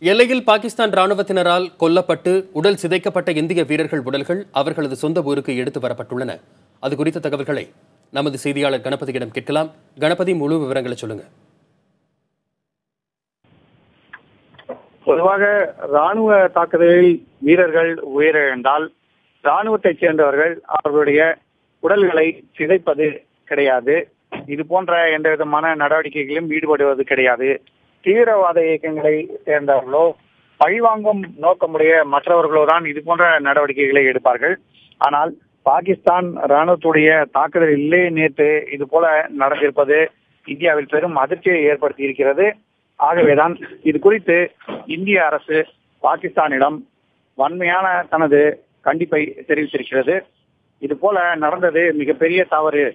எல்லையில் பாகிஸ்தான் ராணுவத்தினரால் கொல்லப்பட்டு உடல் சிதைக்கப்பட்ட இந்திய வீரர்கள் உடல்கள் அவர்களது சொந்த ஊருக்கு எடுத்து வரப்பட்டுள்ளன. அது குறித்த தகவல்களை நமது செய்தியாளர் கணபதியிடம் கேட்கலாம். கணபதி, முழு விவரங்களை சொல்லுங்க. பொதுவாக ராணுவ தாக்குதலில் வீரர்கள் உயிரிழந்தால் ராணுவத்தைச் சேர்ந்தவர்கள் அவர்களுடைய உடல்களை சிதைப்பது கிடையாது. இது போன்ற எந்த விதமான நடவடிக்கைகளிலும் ஈடுபடுவது கிடையாது. தீவிரவாத இயக்கங்களை சேர்ந்தவர்களோ பழிவாங்கும் நோக்கமுடைய மற்றவர்களோ தான் இது போன்ற நடவடிக்கைகளை எடுப்பார்கள். ஆனால் பாகிஸ்தான் ராணுவத்துடைய தாக்குதல் இல்லை நேற்று இது போல நடந்திருப்பது இந்தியாவில் பெரும் அதிர்ச்சியை ஏற்படுத்தி இருக்கிறது. ஆகவேதான் இது குறித்து இந்திய அரசு பாகிஸ்தானிடம் வன்மையான தனது கண்டிப்பை தெரிவித்திருக்கிறது. இது போல நடந்தது மிகப்பெரிய தவறு.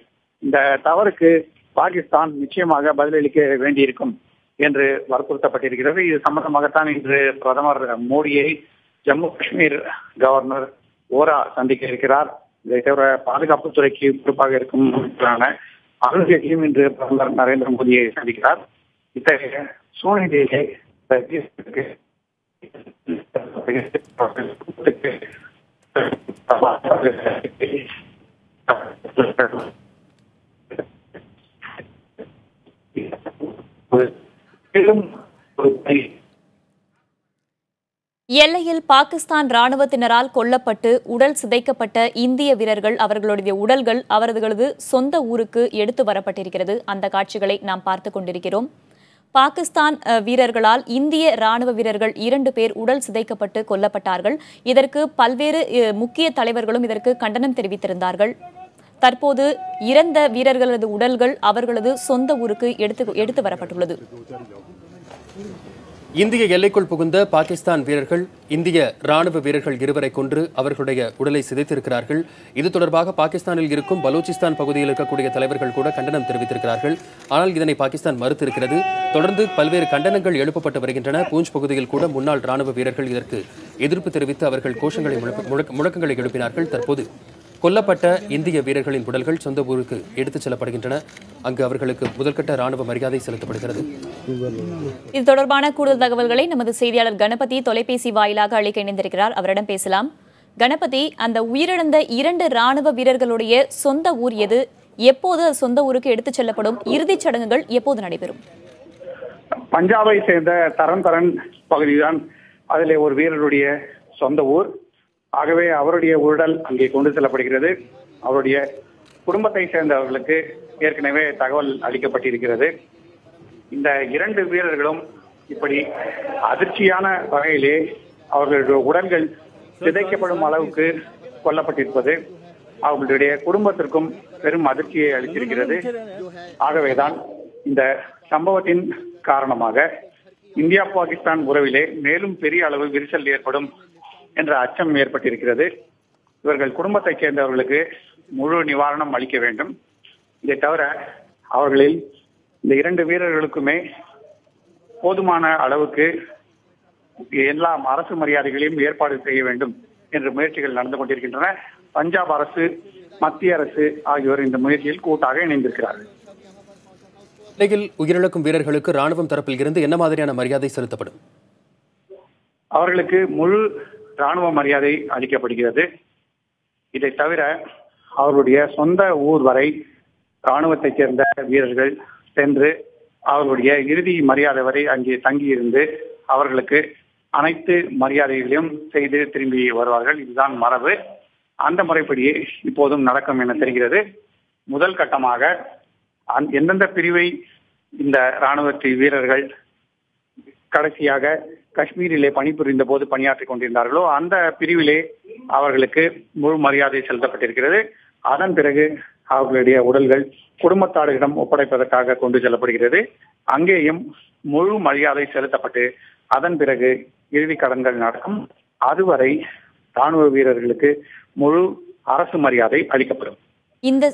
இந்த தவறுக்கு பாகிஸ்தான் நிச்சயமாக பதிலளிக்க வேண்டியிருக்கும் என்று வற்புறுத்தப்பட்டிருக்கிறது. இது சம்பந்தமாகத்தான் இன்று பிரதமர் மோடியை ஜம்மு காஷ்மீர் கவர்னர் ஓரா சந்திக்க இருக்கிறார். இதை தவிர பாதுகாப்புத்துறைக்கு பொறுப்பாக இருக்கும் அருண்ஜேட்லியும் இன்று பிரதமர் நரேந்திர மோடியை சந்திக்கிறார். இத்தகைய சூழ்நிலையிலே எல்லையில் பாகிஸ்தான் ராணுவத்தினரால் கொல்லப்பட்டு உடல் சிதைக்கப்பட்ட இந்திய வீரர்கள் அவர்களுடைய உடல்கள் அவர்களது சொந்த ஊருக்கு எடுத்து வரப்பட்டிருக்கிறது. அந்த காட்சிகளை நாம் பார்த்துக் கொண்டிருக்கிறோம். பாகிஸ்தான் வீரர்களால் இந்திய ராணுவ வீரர்கள் 2 பேர் உடல் சிதைக்கப்பட்டு கொல்லப்பட்டார்கள். இதற்கு பல்வேறு முக்கிய தலைவர்களும் இதற்கு கண்டனம் தெரிவித்திருந்தார்கள். தற்போது இறந்த வீரர்களது உடல்கள் அவர்களது சொந்த ஊருக்கு எடுத்து வரப்பட்டுள்ளது. இந்திய எல்லைக்குள் புகுந்த பாகிஸ்தான் வீரர்கள் இந்திய ராணுவ வீரர்கள் 2 கொன்று அவர்களுடைய உடலை சிதைத்திருக்கிறார்கள். இது தொடர்பாக பாகிஸ்தானில் இருக்கும் பலூச்சிஸ்தான் பகுதியில் இருக்கக்கூடிய தலைவர்கள் கூட கண்டனம் தெரிவித்திருக்கிறார்கள். ஆனால் இதனை பாகிஸ்தான் மறுத்திருக்கிறது. தொடர்ந்து பல்வேறு கண்டனங்கள் எழுப்பப்பட்டு வருகின்றன. பூஞ்ச் பகுதியில் கூட முன்னாள் ராணுவ வீரர்கள் இதற்கு எதிர்ப்பு தெரிவித்து அவர்கள் கோஷங்களை முழக்கங்களை எழுப்பினார்கள். தற்போது கொல்லப்பட்ட இந்திய வீரர்களின் உடல்கள் சொந்த ஊருக்கு எடுத்துச் செல்லப்படுகின்றன. அங்கு அவர்களுக்கு முதல்கட்ட ராணுவ மரியாதை செலுத்தப்படுகிறது. இது தொடர்பான கூடுதல் தகவல்களை நமது செய்தியாளர் கணபதி தொலைபேசி வாயிலாக அளிக்க இணைந்திருக்கிறார். அவரிடம் பேசலாம். கணபதி, அந்த உயிரிழந்த 2 ராணுவ வீரர்களுடைய சொந்த ஊர் எது? எப்போது சொந்த ஊருக்கு எடுத்துச் செல்லப்படும்? இறுதிச் சடங்குகள் எப்போது நடைபெறும்? பஞ்சாபை சேர்ந்த தரன் பகுதிதான் அதிலே ஒரு வீரருடைய சொந்த ஊர். ஆகவே அவருடைய உடல் அங்கே கொண்டு செல்லப்படுகிறது. அவருடைய குடும்பத்தை சேர்ந்தவர்களுக்கு ஏற்கனவே தகவல் அளிக்கப்பட்டிருக்கிறது. இந்த 2 வீரர்களும் இப்படி அதிர்ச்சியான வகையிலே அவர்களுடைய உடல்கள் சிதைக்கப்படும் அளவுக்கு கொல்லப்பட்டிருப்பது அவர்களுடைய குடும்பத்திற்கும் பெரும் அதிர்ச்சியை அளித்திருக்கிறது. ஆகவேதான் இந்த சம்பவத்தின் காரணமாக இந்தியா பாகிஸ்தான் உறவிலே மேலும் பெரிய அளவு விரிசல் ஏற்படும் என்ற அச்சம் ஏற்பட்டிருக்கிறது. இவர்கள் குடும்பத்தைச் சேர்ந்தவர்களுக்கு முழு நிவாரணம் அளிக்க வேண்டும். இதை தவிர அவர்களில் இந்த 2 வீரர்களுக்குமே போதுமான அளவுக்கு எல்லா அரசு மரியாதைகளையும் ஏற்பாடு செய்ய வேண்டும் என்ற முயற்சிகள் நடந்து கொண்டிருக்கின்றன. பஞ்சாப் அரசு, மத்திய அரசு ஆகியோர் இந்த முயற்சியில் கூட்டாக இணைந்திருக்கிறார்கள். எல்லையில் உயிரிழக்கும் வீரர்களுக்கு ராணுவம் தரப்பில் இருந்து என்ன மாதிரியான மரியாதை செலுத்தப்படும்? அவர்களுக்கு முழு ராணுவ மரியாதை அளிக்கப்படுகிறது. இதை தவிர அவர்களுடைய சொந்த ஊர் வரை ராணுவத்தைச் சேர்ந்த வீரர்கள் சென்று அவர்களுடைய இறுதி மரியாதை வரை அங்கே தங்கியிருந்து அவர்களுக்கு அனைத்து மரியாதைகளையும் செய்து திரும்பி வருவார்கள். இதுதான் மரபு. அந்த முறைப்படியே இப்போதும் நடக்கும் என தெரிகிறது. முதல் கட்டமாக எந்தெந்த பிரிவை இந்த ராணுவ வீரர்கள் கடைசியாக காஷ்மீரிலே பணிபுரிந்த போது பணியாற்றிக் கொண்டிருந்தார்களோ அந்த பிரிவிலே அவர்களுக்கு முழு மரியாதை செலுத்தப்பட்டிருக்கிறது. அதன் பிறகு அவர்களுடைய உடல்கள் குடும்பத்தாரிடம் ஒப்படைப்பதற்காக கொண்டு செல்லப்படுகிறது. அங்கேயும் முழு மரியாதை செலுத்தப்பட்டு அதன் பிறகு இறுதி கடன்கள் நடக்கும். அதுவரை ராணுவ வீரர்களுக்கு முழு அரசு மரியாதை அளிக்கப்படும். இந்த